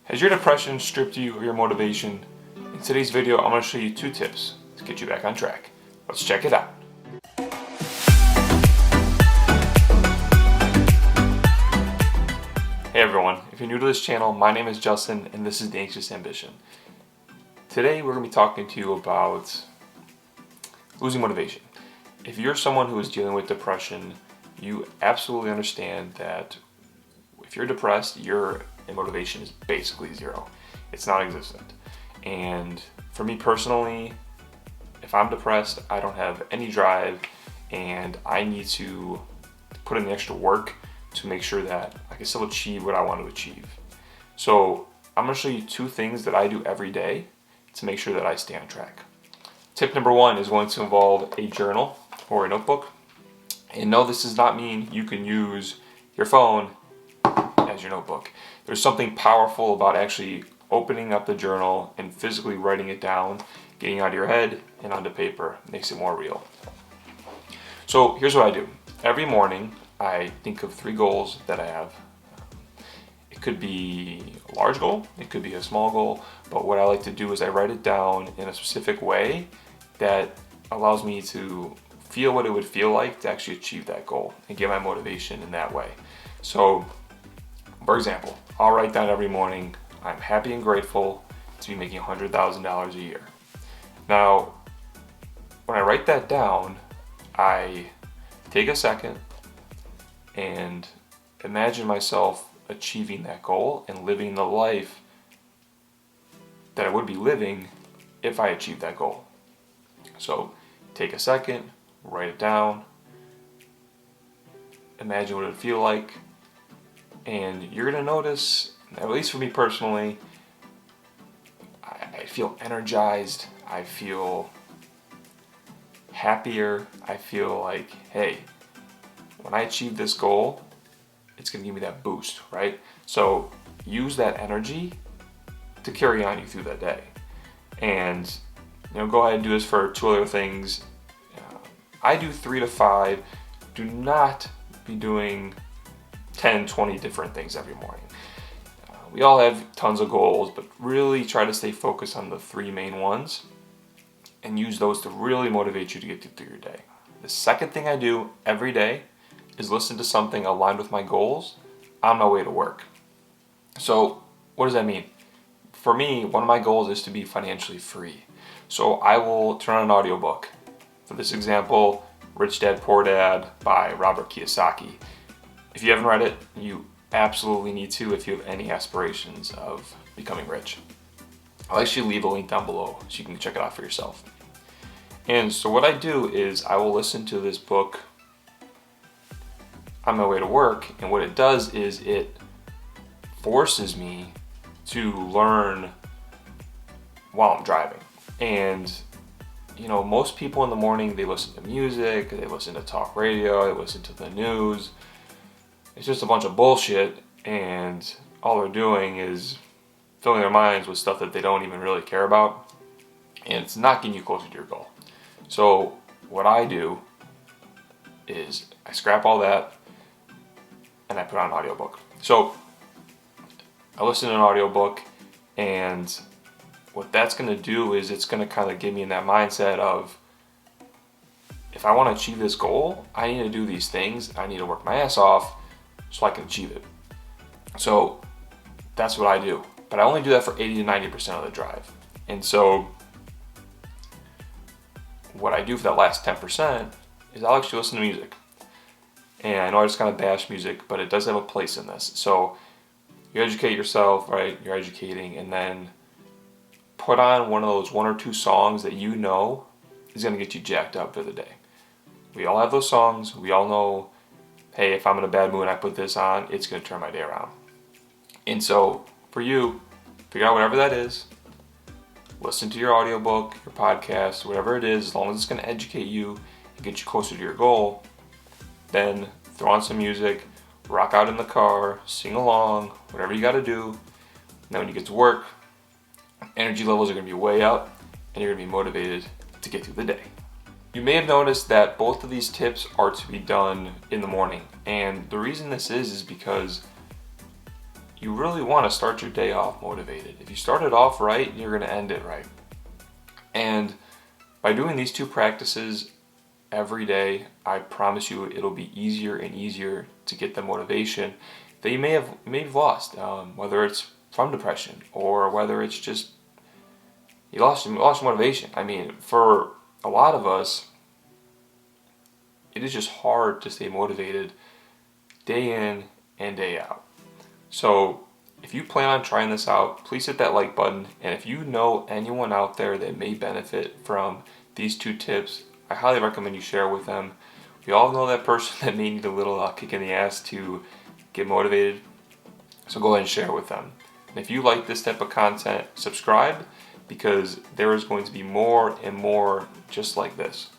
Has your depression stripped you of your motivation? In today's video, I'm going to show you 2 tips to get you back on track. Let's check it out. Hey everyone, if you're new to this channel, my name is Justin and this is The Anxious Ambition. Today we're going to be talking to you about losing motivation. If you're someone who is dealing with depression, you absolutely understand that if you're depressed, your motivation is basically zero. It's non-existent. And for me personally, if I'm depressed, I don't have any drive and I need to put in the extra work to make sure that I can still achieve what I want to achieve. So I'm going to show you 2 things that I do every day to make sure that I stay on track. Tip number 1 is going to involve a journal or a notebook. And no, this does not mean you can use your phone as your notebook. There's something powerful about actually opening up the journal and physically writing it down, getting it out of your head and onto paper. It makes it more real. So here's what I do. Every morning I think of 3 goals that I have. It could be a large goal, it could be a small goal, but what I like to do is I write it down in a specific way that allows me to feel what it would feel like to actually achieve that goal and get my motivation in that way. So, for example, I'll write down every morning, I'm happy and grateful to be making $100,000 a year. Now, when I write that down, I take a second and imagine myself achieving that goal and living the life that I would be living if I achieved that goal. So take a second, write it down, imagine what it would feel like, and you're going to notice, at least for me personally, I feel energized, I feel happier, I feel like, hey, when I achieve this goal, it's going to give me that boost, right? So use that energy to carry on you through that day. And go ahead and do this for 2 other things. I do 3 to 5. Do not be doing 10, 20 different things every morning. We all have tons of goals, but really try to stay focused on the 3 main ones and use those to really motivate you to get through your day. The second thing I do every day is listen to something aligned with my goals on my way to work. So what does that mean? For me, one of my goals is to be financially free. So I will turn on an audiobook. For this example, Rich Dad Poor Dad by Robert Kiyosaki. If you haven't read it, you absolutely need to if you have any aspirations of becoming rich. I'll actually leave a link down below so you can check it out for yourself. And so what I do is I will listen to this book on my way to work, and what it does is it forces me to learn while I'm driving. And most people in the morning, they listen to music, they listen to talk radio, they listen to the news. It's just a bunch of bullshit, and all they're doing is filling their minds with stuff that they don't even really care about, and it's not getting you closer to your goal. So what I do is I scrap all that and I put on an audiobook. So I listen to an audiobook, and what that's going to do is it's going to kind of get me in that mindset of, if I want to achieve this goal, I need to do these things. I need to work my ass off so I can achieve it. So that's what I do. But I only do that for 80 to 90% of the drive. And so what I do for that last 10% is I'll actually listen to music. And I know I just kind of bash music, but it does have a place in this. So you educate yourself, right? You're educating, and then put on one of those 1 or 2 songs that you know is going to get you jacked up for the day. We all have those songs. We all know, hey, if I'm in a bad mood and I put this on, it's going to turn my day around. And so for you, figure out whatever that is. Listen to your audiobook, your podcast, whatever it is, as long as it's going to educate you and get you closer to your goal. Then throw on some music, rock out in the car, sing along, whatever you got to do. And then when you get to work, energy levels are going to be way up and you're going to be motivated to get through the day. You may have noticed that both of these tips are to be done in the morning. And the reason this is because you really want to start your day off motivated. If you start it off right, you're going to end it right. And by doing these two practices every day, I promise you it'll be easier and easier to get the motivation that you may have lost, whether it's from depression or whether it's just you lost your motivation. I mean, for a lot of us, it is just hard to stay motivated day in and day out. So if you plan on trying this out, please hit that like button. And if you know anyone out there that may benefit from these two tips, I highly recommend you share with them. We all know that person that may need a little kick in the ass to get motivated. So go ahead and share it with them. And if you like this type of content, subscribe, because there is going to be more and more just like this.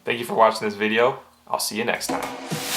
Thank you for watching this video. I'll see you next time.